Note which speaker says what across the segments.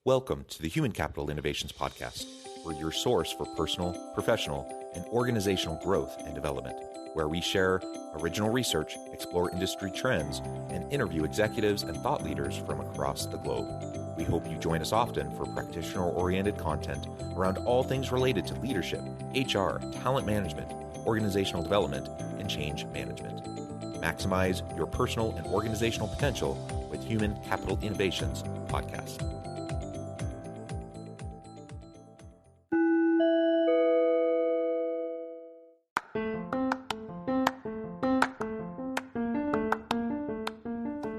Speaker 1: Welcome to the Human Capital Innovations Podcast. We're your source for personal, professional, and organizational growth and development, where we share original research, explore industry trends, and interview executives and thought leaders from across the globe. We hope you join us often for practitioner-oriented content around all things related to leadership, HR, talent management, organizational development, and change management. Maximize your personal and organizational potential with Human Capital Innovations Podcast.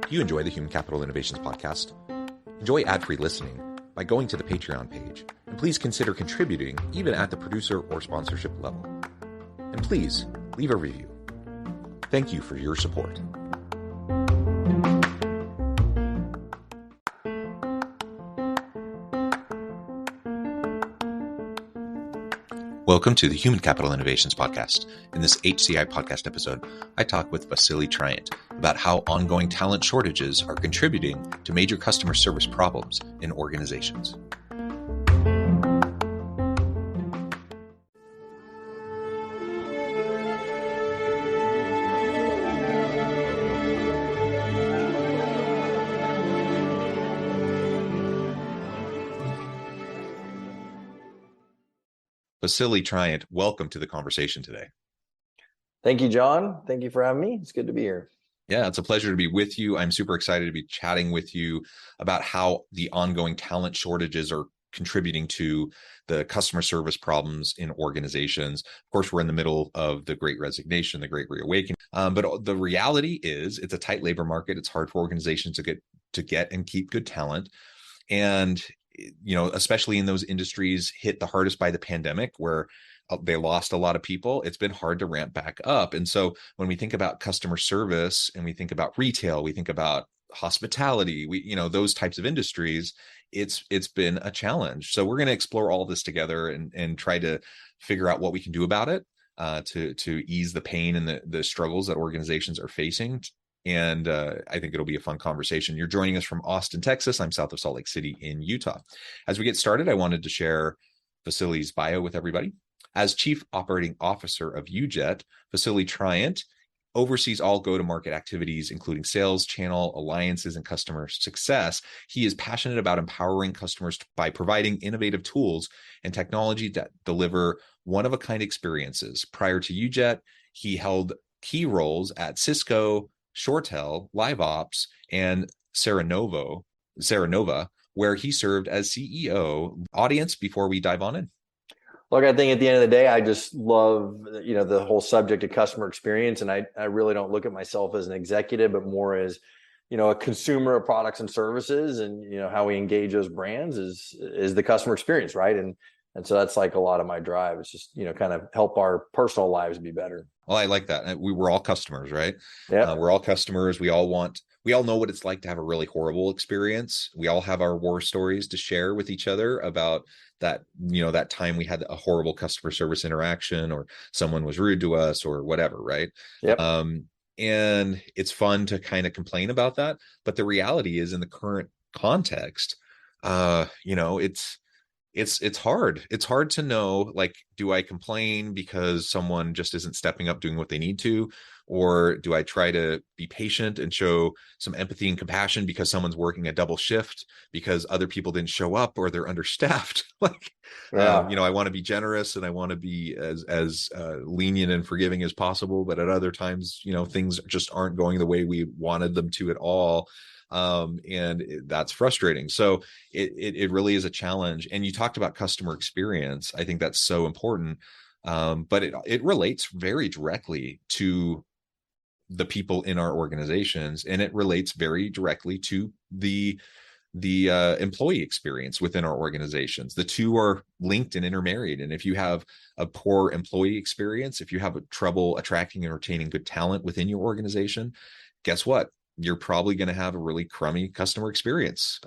Speaker 1: If you enjoy the Human Capital Innovations Podcast, enjoy ad-free listening by going to the Patreon page, and please consider contributing even at the producer or sponsorship level. And please leave a review. Thank you for your support. Welcome to the Human Capital Innovations Podcast. In this HCI Podcast episode, I talk with Vasili Triant about how ongoing talent shortages are contributing to major customer service problems in organizations. Vasili Triant, welcome to the conversation today.
Speaker 2: Thank you, John. Thank you for having me. It's good to be here.
Speaker 1: Yeah, it's a pleasure to be with you. I'm super excited to be chatting with you about how the ongoing talent shortages are contributing to the customer service problems in organizations. Of course, we're in the middle of the Great Resignation, the Great Reawakening. But the reality is it's a tight labor market. It's hard for organizations to get and keep good talent. And especially in those industries hit the hardest by the pandemic, where they lost a lot of people, it's been hard to ramp back up. And so when we think about customer service and we think about retail, we think about hospitality, those types of industries, it's been a challenge. So we're going to explore all this together and try to figure out what we can do about it to ease the pain and the struggles that organizations are facing. And I think it'll be a fun conversation. You're joining us from Austin, Texas. I'm south of Salt Lake City in Utah. As we get started, I wanted to share Vasili's bio with everybody. As Chief Operating Officer of UJET, Vasili Triant oversees all go-to-market activities, including sales, channel, alliances, and customer success. He is passionate about empowering customers by providing innovative tools and technology that deliver one-of-a-kind experiences. Prior to UJET, he held key roles at Cisco, ShoreTel, LiveOps, and Ceranova, where he served as CEO. Audience, before we dive on in.
Speaker 2: Look, I think at the end of the day, I just love, the whole subject of customer experience. And I really don't look at myself as an executive, but more as, a consumer of products and services. And, how we engage those brands is the customer experience, right? And so that's like a lot of my drive. It's just, kind of help our personal lives be better.
Speaker 1: Well, I like that. We're all customers, right?
Speaker 2: Yeah.
Speaker 1: We're all customers. We all know what it's like to have a really horrible experience. We all have our war stories to share with each other about that, that time we had a horrible customer service interaction or someone was rude to us or whatever, right?
Speaker 2: Yep.
Speaker 1: And it's fun to kind of complain about that. But the reality is, in the current context, it's hard. It's hard to know, like, do I complain because someone just isn't stepping up doing what they need to? Or do I try to be patient and show some empathy and compassion because someone's working a double shift because other people didn't show up or they're understaffed? I want to be generous and I want to be as lenient and forgiving as possible. But at other times, things just aren't going the way we wanted them to at all. That's frustrating. So it really is a challenge. And you talked about customer experience. I think that's so important. But it relates very directly to the people in our organizations, and it relates very directly to the employee experience within our organizations. The two are linked and intermarried. And if you have a poor employee experience, if you have trouble attracting and retaining good talent within your organization, guess what? You're probably going to have a really crummy customer experience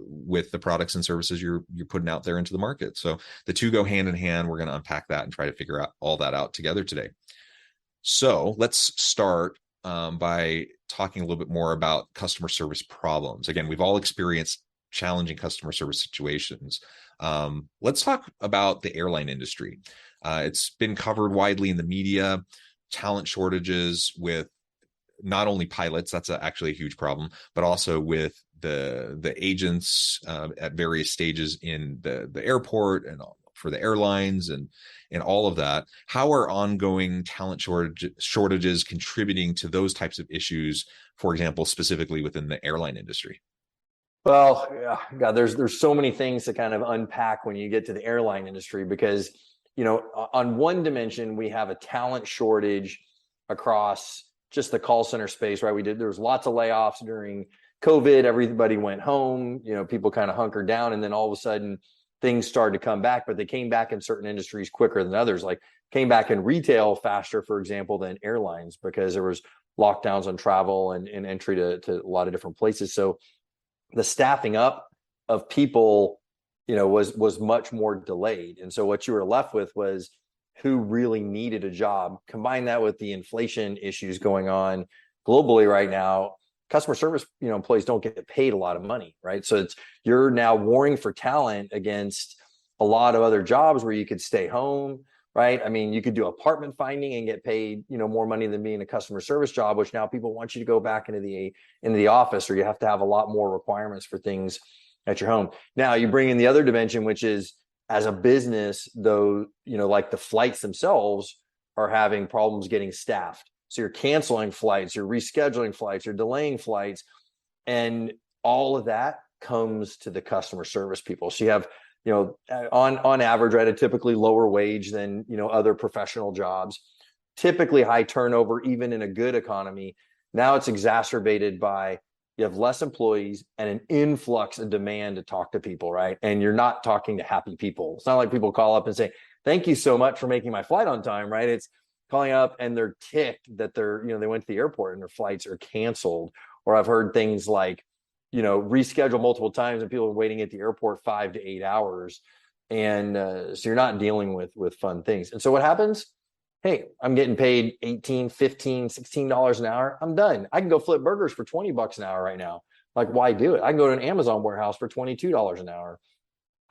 Speaker 1: with the products and services you're putting out there into the market. So the two go hand in hand. We're going to unpack that and try to figure out all that out together today. So let's start by talking a little bit more about customer service problems. Again, we've all experienced challenging customer service situations. Let's talk about the airline industry. It's been covered widely in the media, talent shortages with not only pilots, that's actually a huge problem, but also with the agents at various stages in the airport and for the airlines and all of that. How are ongoing talent shortages contributing to those types of issues, for example, specifically within the airline industry?
Speaker 2: Well, yeah, God, there's so many things to kind of unpack when you get to the airline industry, because, on one dimension, we have a talent shortage across just the call center space, right? There was lots of layoffs during COVID. Everybody went home, people kind of hunkered down, and then all of a sudden things started to come back, but they came back in certain industries quicker than others. Like came back in retail faster, for example, than airlines, because there was lockdowns on travel and entry to a lot of different places. So the staffing up of people, was much more delayed. And so what you were left with was who really needed a job. Combine that with the inflation issues going on globally right now. Customer service, employees don't get paid a lot of money, right? So you're now warring for talent against a lot of other jobs where you could stay home, right? I mean, you could do apartment finding and get paid, more money than being a customer service job, which now people want you to go back into the office, or you have to have a lot more requirements for things at your home. Now you bring in the other dimension, which is, as a business, though, like the flights themselves are having problems getting staffed. So you're canceling flights, you're rescheduling flights, you're delaying flights, and all of that comes to the customer service people. So you have, on average, right, a typically lower wage than, other professional jobs, typically high turnover, even in a good economy. Now it's exacerbated by you have less employees and an influx of demand to talk to people, right? And you're not talking to happy people. It's not like people call up and say, thank you so much for making my flight on time, right? It's calling up and they're ticked that they went to the airport and their flights are canceled. Or I've heard things like, reschedule multiple times and people are waiting at the airport 5 to 8 hours. And so you're not dealing with fun things. And so what happens? Hey, I'm getting paid $18, $15, $16 an hour. I'm done. I can go flip burgers for $20 an hour right now. Like, why do it? I can go to an Amazon warehouse for $22 an hour.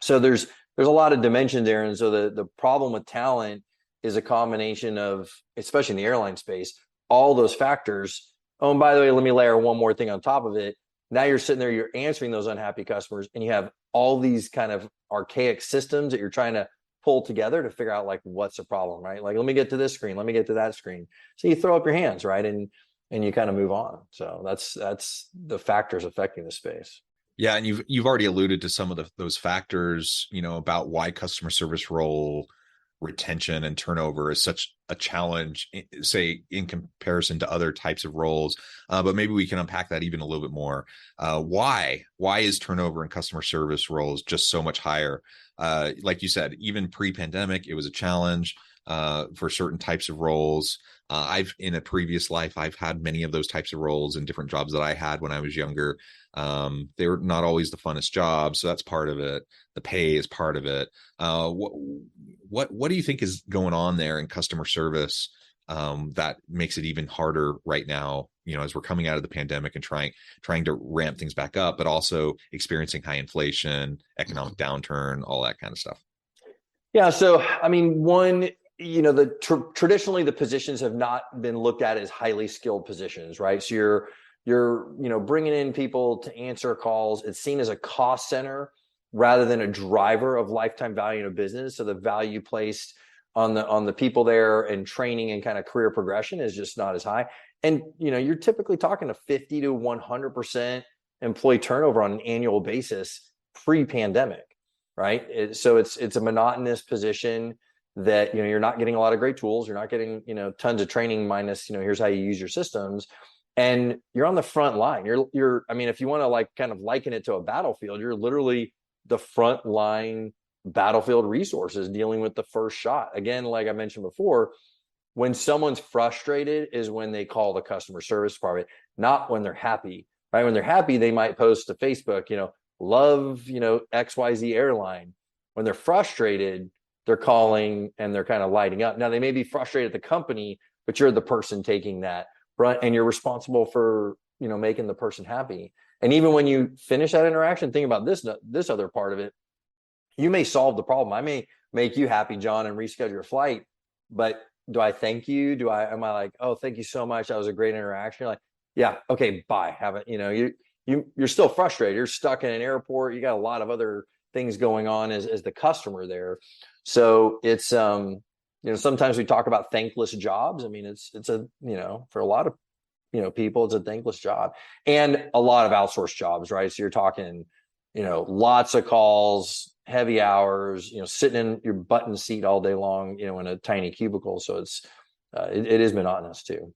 Speaker 2: So there's a lot of dimension there. And so the problem with talent is a combination of, especially in the airline space, all those factors. Oh, and by the way, let me layer one more thing on top of it. Now you're sitting there, you're answering those unhappy customers, and you have all these kind of archaic systems that you're trying to pull together to figure out, like, what's the problem, right? Like, let me get to this screen, let me get to that screen. So you throw up your hands, right? And you kind of move on. So that's the factors affecting the space.
Speaker 1: Yeah, and you've already alluded to some of those factors, about why customer service role retention and turnover is such a challenge, say, in comparison to other types of roles. But maybe we can unpack that even a little bit more. Why is turnover in customer service roles just so much higher? Like you said, even pre-pandemic, it was a challenge for certain types of roles. In a previous life, I've had many of those types of roles in different jobs that I had when I was younger. They were not always the funnest jobs, so that's part of it. The pay is part of it. What do you think is going on there in customer service that makes it even harder right now? As we're coming out of the pandemic and trying to ramp things back up, but also experiencing high inflation, economic downturn, all that kind of stuff.
Speaker 2: Yeah. So, I mean, one, traditionally the positions have not been looked at as highly skilled positions, right? So you're bringing in people to answer calls. It's seen as a cost center rather than a driver of lifetime value in a business. So the value placed on the people there and training and kind of career progression is just not as high. And you're typically talking to 50 to 100% employee turnover on an annual basis pre-pandemic, right? So it's a monotonous position that you're not getting a lot of great tools. You're not getting tons of training minus here's how you use your systems. And you're on the front line. You're I mean, if you want to like kind of liken it to a battlefield, you're literally the front line battlefield resources dealing with the first shot. Again, like I mentioned before, when someone's frustrated is when they call the customer service department, not when they're happy, right? When they're happy, they might post to Facebook, love, XYZ airline. When they're frustrated, they're calling and they're kind of lighting up. Now they may be frustrated at the company, but you're the person taking that front and you're responsible for, making the person happy. And even when you finish that interaction, think about this other part of it. You may solve the problem. I may make you happy, John, and reschedule your flight, but do I thank you? Am I like, oh, thank you so much, that was a great interaction? You're like, yeah, okay, bye. Have it. You're still frustrated. You're stuck in an airport. You got a lot of other things going on as the customer there. So it's sometimes we talk about thankless jobs. I mean, it's a for a lot of people, it's a thankless job, and a lot of outsourced jobs, right? So you're talking lots of calls, heavy hours, sitting in your button seat all day long, in a tiny cubicle. So it is monotonous too.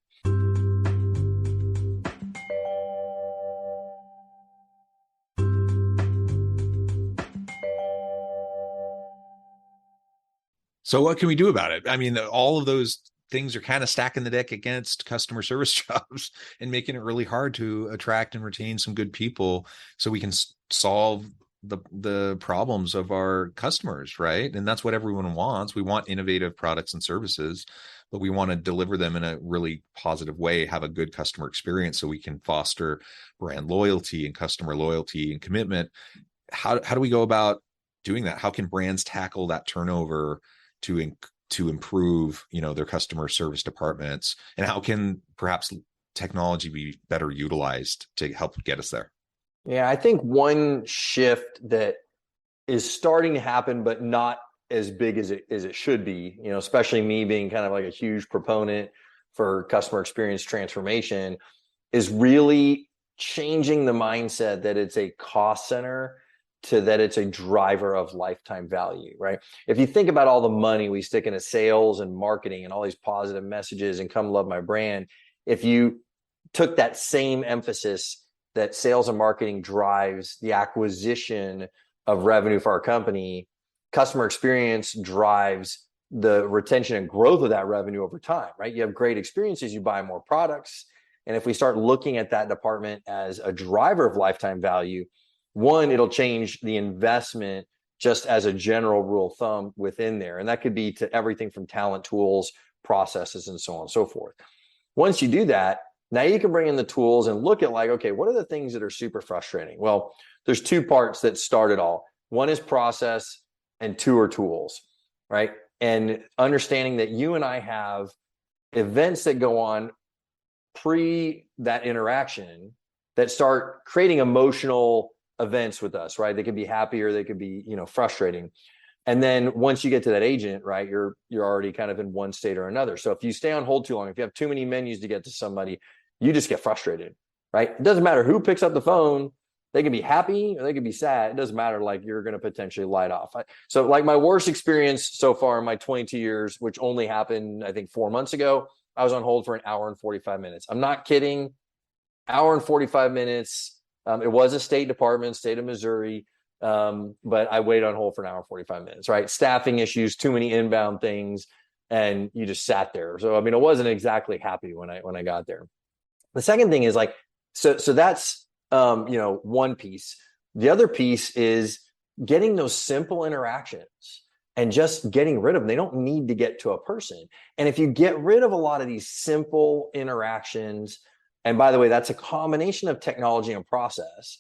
Speaker 1: So what can we do about it? I mean, all of those things are kind of stacking the deck against customer service jobs and making it really hard to attract and retain some good people so we can solve the problems of our customers, right? And that's what everyone wants. We want innovative products and services, but we want to deliver them in a really positive way, have a good customer experience so we can foster brand loyalty and customer loyalty and commitment. How do we go about doing that? How can brands tackle that turnover to improve, their customer service departments, and how can perhaps technology be better utilized to help get us there?
Speaker 2: Yeah, I think one shift that is starting to happen, but not as big as it should be, especially me being kind of like a huge proponent for customer experience transformation, is really changing the mindset that it's a cost center to that it's a driver of lifetime value, right? If you think about all the money we stick into sales and marketing and all these positive messages and come love my brand, if you took that same emphasis that sales and marketing drives the acquisition of revenue for our company, customer experience drives the retention and growth of that revenue over time, right? You have great experiences, you buy more products. And if we start looking at that department as a driver of lifetime value, one, it'll change the investment just as a general rule of thumb within there. And that could be to everything from talent tools, processes, and so on and so forth. Once you do that, now you can bring in the tools and look at like, okay, what are the things that are super frustrating? Well, there's two parts that start it all. One is process and two are tools, right? And understanding that you and I have events that go on pre that interaction that start creating emotional events with us, right? They could be happy or they could be, frustrating. And then once you get to that agent, right, you're already kind of in one state or another. So if you stay on hold too long, if you have too many menus to get to somebody, you just get frustrated, right? It doesn't matter who picks up the phone. They can be happy or they can be sad. It doesn't matter. Like you're going to potentially light off. So like my worst experience so far in my 22 years, which only happened, I think 4 months ago, I was on hold for an hour and 45 minutes. I'm not kidding. Hour and 45 minutes. It was a state department, state of Missouri. But I waited on hold for an hour and 45 minutes, right? Staffing issues, too many inbound things. And you just sat there. So, I mean, I wasn't exactly happy when I got there. The second thing is like, so that's, one piece. The other piece is getting those simple interactions and just getting rid of them. They don't need to get to a person. And if you get rid of a lot of these simple interactions, and by the way, that's a combination of technology and process,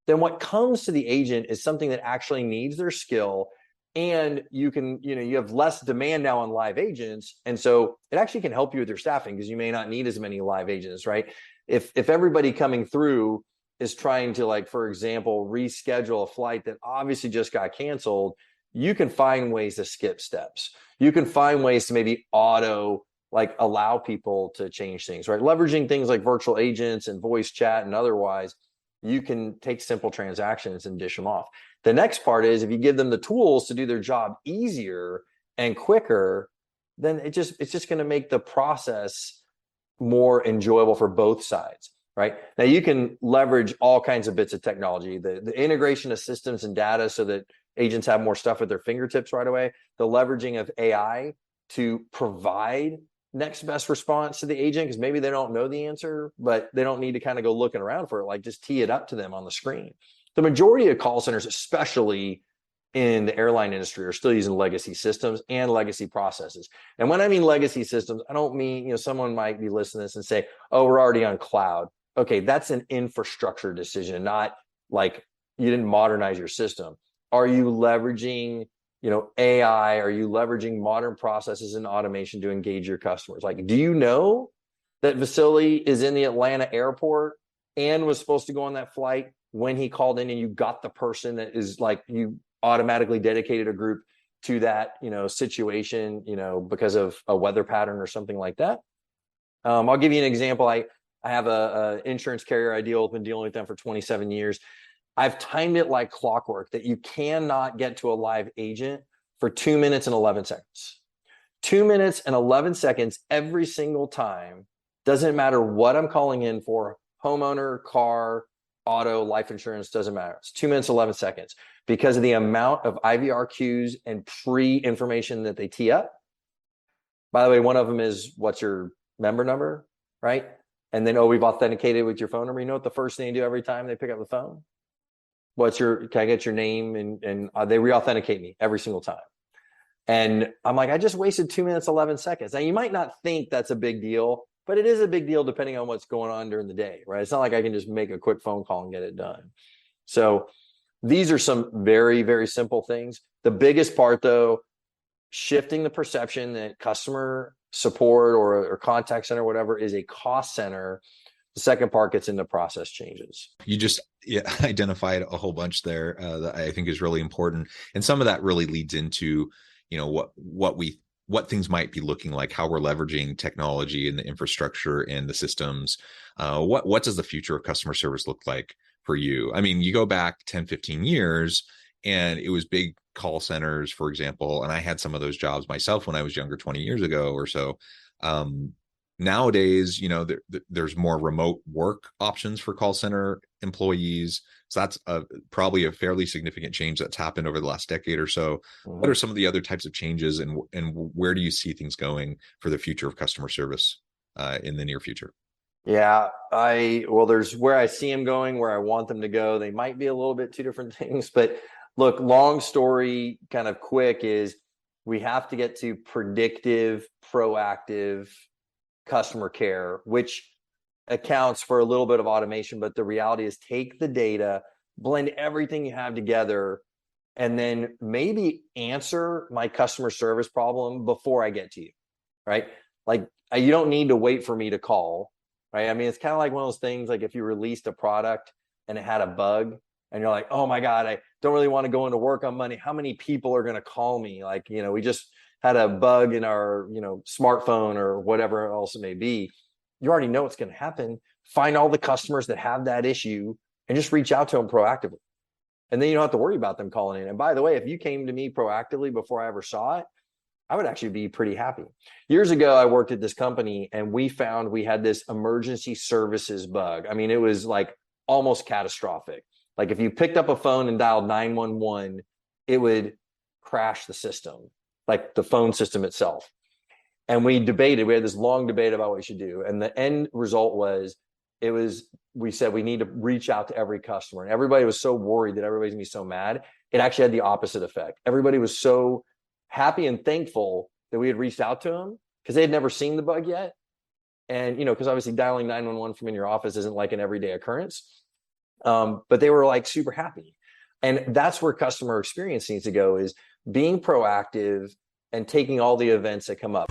Speaker 2: then what comes to the agent is something that actually needs their skill. And you can, you have less demand now on live agents. And so it actually can help you with your staffing because you may not need as many live agents, right? If everybody coming through is trying to, like, for example, reschedule a flight that obviously just got canceled, you can find ways to skip steps. You can find ways to maybe allow people to change things, right? Leveraging things like virtual agents and voice chat and otherwise, you can take simple transactions and dish them off. The next part is if you give them the tools to do their job easier and quicker, then it's just going to make the process more enjoyable for both sides, right? Now you can leverage all kinds of bits of technology, the integration of systems and data so that agents have more stuff at their fingertips right away, the leveraging of AI to provide next best response to the agent, because maybe they don't know the answer, but they don't need to kind of go looking around for it, like just tee it up to them on the screen. The majority of call centers, especially in the airline industry, are still using legacy systems and legacy processes. And when I mean legacy systems, I don't mean, someone might be listening to this and say, oh, we're already on cloud. okay, that's an infrastructure decision, not like you didn't modernize your system. Are you leveraging, AI? Are you leveraging modern processes and automation to engage your customers? Like, do you know that Vasili is in the Atlanta airport and was supposed to go on that flight when he called in, and you got the person that is like, you automatically dedicated a group to that, situation, because of a weather pattern or something like that? I'll give you an example. I have a insurance carrier I been dealing with them for 27 years. I've timed it like clockwork that you cannot get to a live agent for 2 minutes and 11 seconds. 2 minutes and 11 seconds every single time. Doesn't matter what I'm calling in for, homeowner, car, auto, life insurance, doesn't matter. It's 2 minutes, 11 seconds because of the amount of IVR queues and pre-information that they tee up. By the way, one of them is, what's your member number, right? And then, we've authenticated with your phone number. You know what the first thing they do every time they pick up the phone? Can I get your name? And they re-authenticate me every single time. And I'm like, I just wasted 2 minutes, 11 seconds. Now, you might not think that's a big deal, but it is a big deal depending on what's going on during the day, right? It's not like I can just make a quick phone call and get it done. So these are some very, very simple things. The biggest part, though, shifting the perception that customer support or contact center, whatever, is a cost center. The second part gets into process changes.
Speaker 1: You just identified a whole bunch there that I think is really important. And some of that really leads into, what things might be looking like, how we're leveraging technology and the infrastructure and the systems. What does the future of customer service look like for you? I mean, you go back 10, 15 years and it was big call centers, for example. And I had some of those jobs myself when I was younger, 20 years ago or so. Nowadays, there's more remote work options for call center employees. So that's probably a fairly significant change that's happened over the last decade or so. Mm-hmm. What are some of the other types of changes, and where do you see things going for the future of customer service in the near future?
Speaker 2: Yeah, there's where I see them going, where I want them to go. They might be a little bit two different things, but look, long story kind of quick is we have to get to predictive, proactive customer care, which accounts for a little bit of automation. But the reality is, take the data, blend everything you have together, and then maybe answer my customer service problem before I get to you, right? Like, you don't need to wait for me to call, right? I mean, it's kind of like one of those things, like if you released a product and it had a bug and you're like, oh my God, I don't really want to go into work on Monday. How many people are going to call me? Like, we just had a bug in our, smartphone or whatever else it may be. You already know what's going to happen. Find all the customers that have that issue and just reach out to them proactively. And then you don't have to worry about them calling in. And by the way, if you came to me proactively before I ever saw it, I would actually be pretty happy. Years ago, I worked at this company and we found we had this emergency services bug. I mean, it was like almost catastrophic. Like if you picked up a phone and dialed 911, it would crash the system, like the phone system itself. And we had this long debate about what we should do. And the end result was, we said we need to reach out to every customer. And everybody was so worried that everybody's gonna be so mad. It actually had the opposite effect. Everybody was so happy and thankful that we had reached out to them because they had never seen the bug yet. And, because obviously dialing 911 from in your office isn't like an everyday occurrence. But they were like super happy. And that's where customer experience needs to go, is being proactive and taking all the events that come up.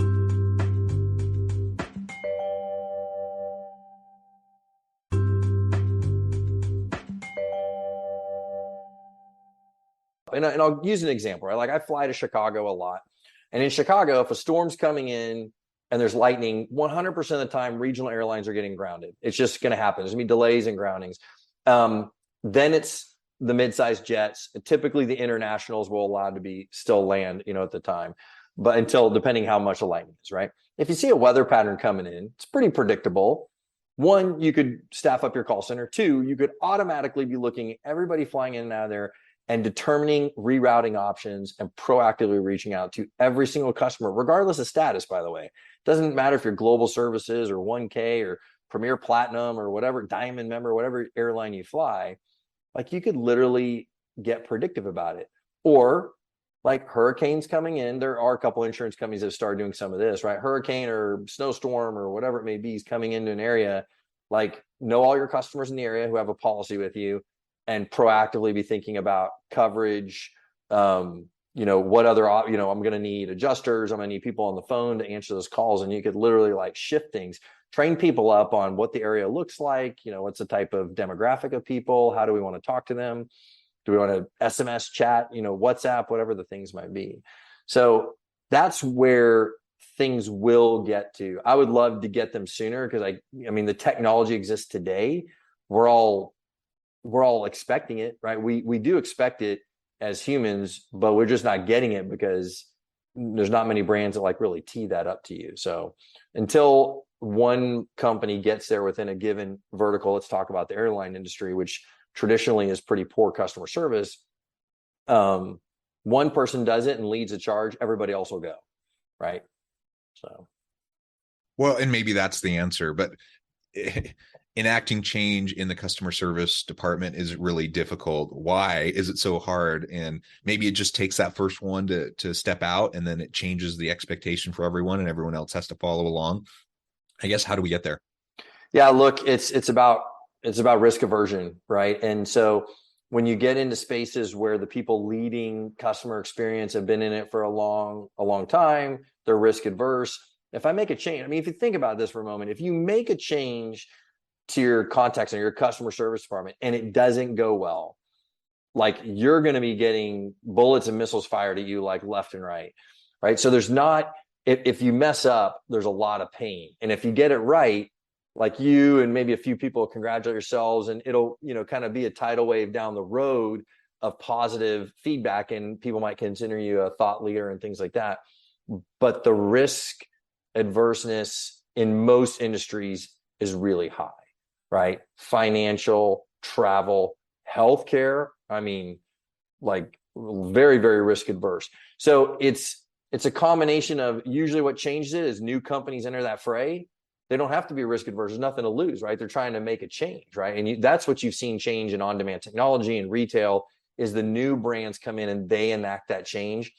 Speaker 2: And I'll use an example, right? Like I fly to Chicago a lot. And in Chicago, if a storm's coming in and there's lightning, 100% of the time, regional airlines are getting grounded. It's just going to happen. There's going to be delays and groundings. Then it's the mid-sized jets. Typically, the internationals will allow to be still land, at the time. But depending how much the lightning is, right? If you see a weather pattern coming in, it's pretty predictable. One, you could staff up your call center. Two, you could automatically be looking at everybody flying in and out of there and determining rerouting options and proactively reaching out to every single customer, regardless of status, by the way. It doesn't matter if you're Global Services or 1K or Premier Platinum or whatever, Diamond member, whatever airline you fly, like you could literally get predictive about it. Or like hurricanes coming in, there are a couple insurance companies that have started doing some of this, right? Hurricane or snowstorm or whatever it may be is coming into an area. Like know all your customers in the area who have a policy with you, and proactively be thinking about coverage. What other, I'm going to need adjusters. I'm going to need people on the phone to answer those calls. And you could literally like shift things, train people up on what the area looks like. What's the type of demographic of people? How do we want to talk to them? Do we want to SMS, chat, WhatsApp, whatever the things might be. So that's where things will get to. I would love to get them sooner because the technology exists today. We're all expecting it, right? We do expect it as humans, but we're just not getting it because there's not many brands that like really tee that up to you. So until one company gets there within a given vertical, let's talk about the airline industry, which traditionally is pretty poor customer service. One person does it and leads a charge, everybody else will go, right? So,
Speaker 1: well, and maybe that's the answer, but enacting change in the customer service department is really difficult. Why is it so hard? And maybe it just takes that first one to step out, and then it changes the expectation for everyone, and everyone else has to follow along. I guess, how do we get there?
Speaker 2: Yeah, look, it's about risk aversion, right? And so when you get into spaces where the people leading customer experience have been in it for a long time, they're risk adverse. If I make a change, if you think about this for a moment, if you make a change to your contact center, your customer service department, and it doesn't go well, like you're going to be getting bullets and missiles fired at you like left and right. So there's not, if you mess up, there's a lot of pain. And if you get it right, like you and maybe a few people congratulate yourselves, and it'll, kind of be a tidal wave down the road of positive feedback, and people might consider you a thought leader and things like that. But the risk adverseness in most industries is really high, right? Financial, travel, healthcare. Like very, very risk adverse. So it's a combination of, usually what changes it is new companies enter that fray. They don't have to be risk adverse. There's nothing to lose, right? They're trying to make a change, right? And that's what you've seen change in on-demand technology and retail, is the new brands come in and they enact that change.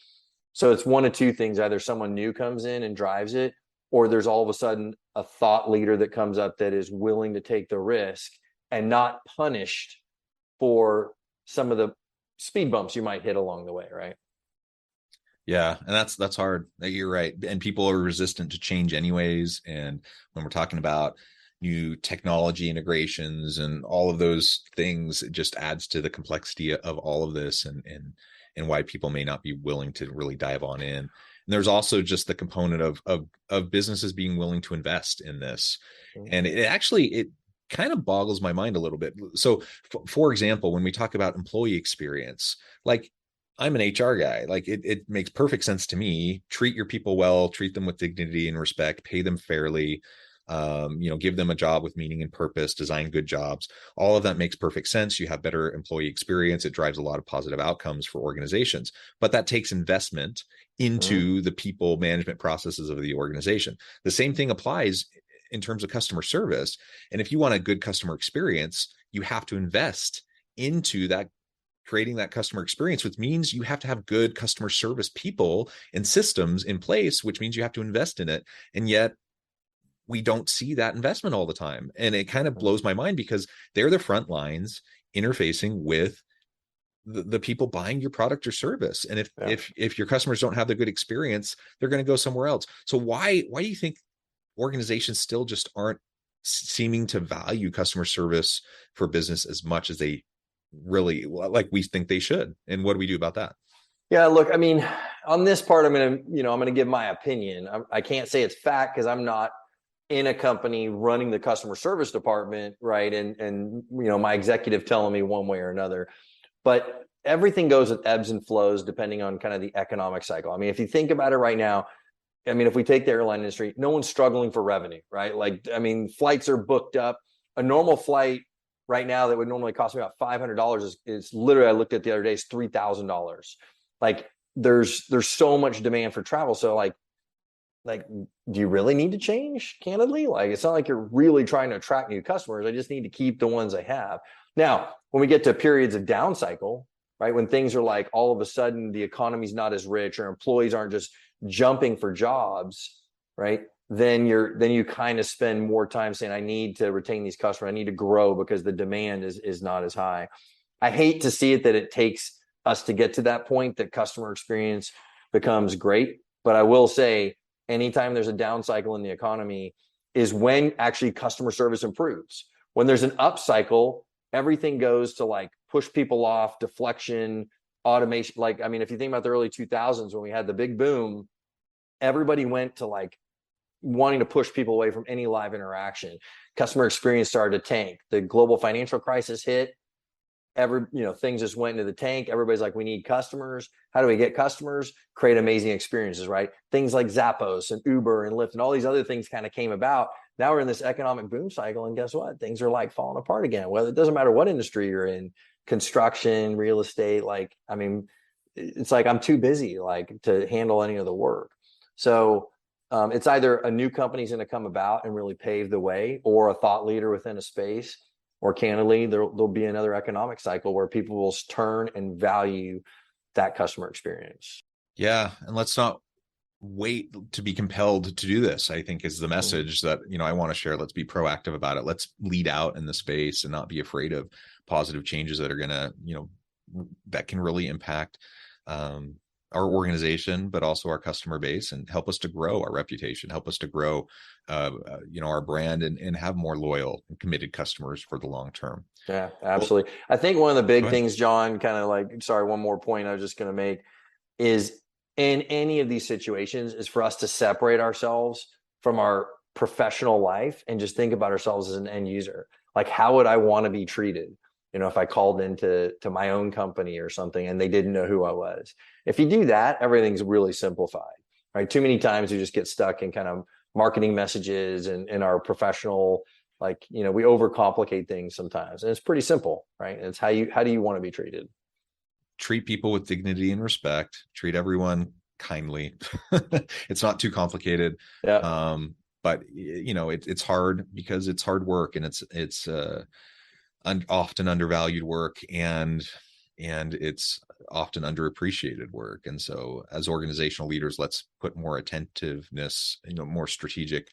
Speaker 2: So it's one of two things: either someone new comes in and drives it, or there's all of a sudden a thought leader that comes up that is willing to take the risk and not punished for some of the speed bumps you might hit along the way, right?
Speaker 1: Yeah, and that's hard. You're right. And people are resistant to change anyways. And when we're talking about new technology integrations and all of those things, it just adds to the complexity of all of this, and why people may not be willing to really dive on in. And there's also just the component of businesses being willing to invest in this. And it kind of boggles my mind a little bit. So for example, when we talk about employee experience, like, I'm an HR guy. Like it makes perfect sense to me. Treat your people well, treat them with dignity and respect, pay them fairly, give them a job with meaning and purpose, design good jobs. All of that makes perfect sense. You have better employee experience. It drives a lot of positive outcomes for organizations, but that takes investment into the people management processes of the organization. The same thing applies in terms of customer service. And if you want a good customer experience, you have to invest into that, creating that customer experience, which means you have to have good customer service people and systems in place, which means you have to invest in it. And yet we don't see that investment all the time. And it kind of blows my mind, because they're the front lines interfacing with the people buying your product or service. And if your customers don't have the good experience, they're going to go somewhere else. So why do you think organizations still just aren't seeming to value customer service for business as much as they really, like, we think they should? And what do we do about that?
Speaker 2: Yeah, look, on this part, I'm going to give my opinion. I can't say it's fact because I'm not in a company running the customer service department, right? And my executive telling me one way or another. But everything goes with ebbs and flows depending on kind of the economic cycle. If you think about it right now, if we take the airline industry, no one's struggling for revenue, right? Flights are booked up. A normal flight right now that would normally cost me about $500 is literally, I looked at the other day, is $3,000. Like there's so much demand for travel. So like, do you really need to change? Candidly, like, it's not like you're really trying to attract new customers. I just need to keep the ones I have. Now, when we get to periods of down cycle, right? When things are like, all of a sudden the economy's not as rich, or employees aren't just jumping for jobs, right? then you kind of spend more time saying, I need to retain these customers. I need to grow because the demand is not as high. I hate to see it that it takes us to get to that point that customer experience becomes great. But I will say, anytime there's a down cycle in the economy is when actually customer service improves. When there's an up cycle, everything goes to like push people off, deflection, automation. Like, I mean, if you think about the early 2000s when we had the big boom, everybody went to like wanting to push people away from any live interaction. Customer experience started to tank. The global financial crisis hit. Things just went into the tank. Everybody's like, we need customers. How do we get customers? Create amazing experiences, right? Things like Zappos and Uber and Lyft and all these other things kind of came about. Now we're in this economic boom cycle, and guess what? Things are like falling apart again. Well, it doesn't matter what industry you're in, construction, real estate. Like, I mean, it's like I'm too busy like to handle any of the work. So it's either a new company's going to come about and really pave the way, or a thought leader within a space. Or candidly, there'll be another economic cycle where people will turn and value that customer experience.
Speaker 1: Yeah. And let's not wait to be compelled to do this, I think is the message that, I want to share. Let's be proactive about it. Let's lead out in the space and not be afraid of positive changes that are going to, that can really impact our organization, but also our customer base, and help us to grow our reputation, help us to grow, our brand and have more loyal and committed customers for the long term.
Speaker 2: Yeah, absolutely. Well, I think one of the big things, John, one more point I was just going to make is in any of these situations is for us to separate ourselves from our professional life and just think about ourselves as an end user. Like, how would I want to be treated? If I called into my own company or something and they didn't know who I was. If you do that, everything's really simplified, right? Too many times we just get stuck in kind of marketing messages and in our professional, we overcomplicate things sometimes. And it's pretty simple, right? It's how do you want to be treated?
Speaker 1: Treat people with dignity and respect. Treat everyone kindly. It's not too complicated.
Speaker 2: Yeah.
Speaker 1: But it's hard because it's hard work, and it's often undervalued work, and it's often underappreciated work. And so as organizational leaders, let's put more attentiveness, more strategic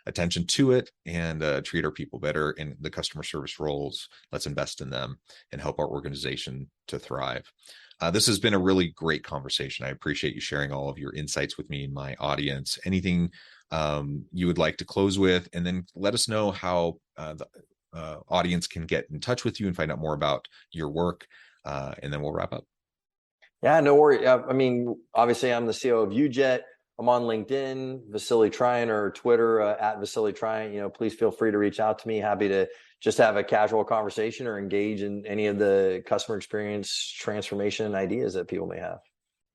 Speaker 1: attention to it, and treat our people better in the customer service roles. Let's invest in them and help our organization to thrive. This has been a really great conversation. I appreciate you sharing all of your insights with me and my audience. Anything you would like to close with, and then let us know how the audience can get in touch with you and find out more about your work, and then we'll wrap up.
Speaker 2: Yeah, no worry. I mean, obviously I'm the CEO of UJet. I'm on LinkedIn, Vasili Triant, or Twitter at Vasili Triant. Please feel free to reach out to me. Happy to just have a casual conversation or engage in any of the customer experience transformation ideas that people may have.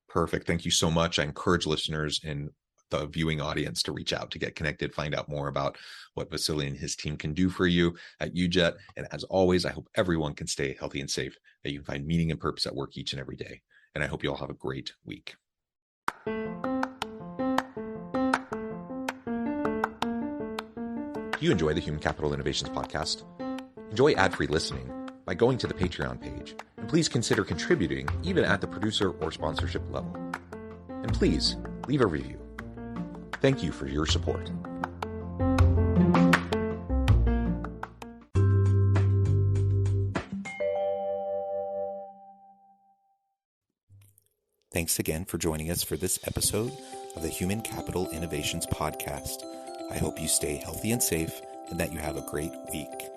Speaker 1: Perfect. Thank you so much. I encourage listeners and the viewing audience to reach out, to get connected, find out more about what Vasili and his team can do for you at UJet. And as always, I hope everyone can stay healthy and safe, that you can find meaning and purpose at work each and every day. And I hope you all have a great week. Do you enjoy the Human Capital Innovations podcast? Enjoy ad-free listening by going to the Patreon page, and please consider contributing even at the producer or sponsorship level. And please leave a review. Thank you for your support. Thanks again for joining us for this episode of the Human Capital Innovations Podcast. I hope you stay healthy and safe, and that you have a great week.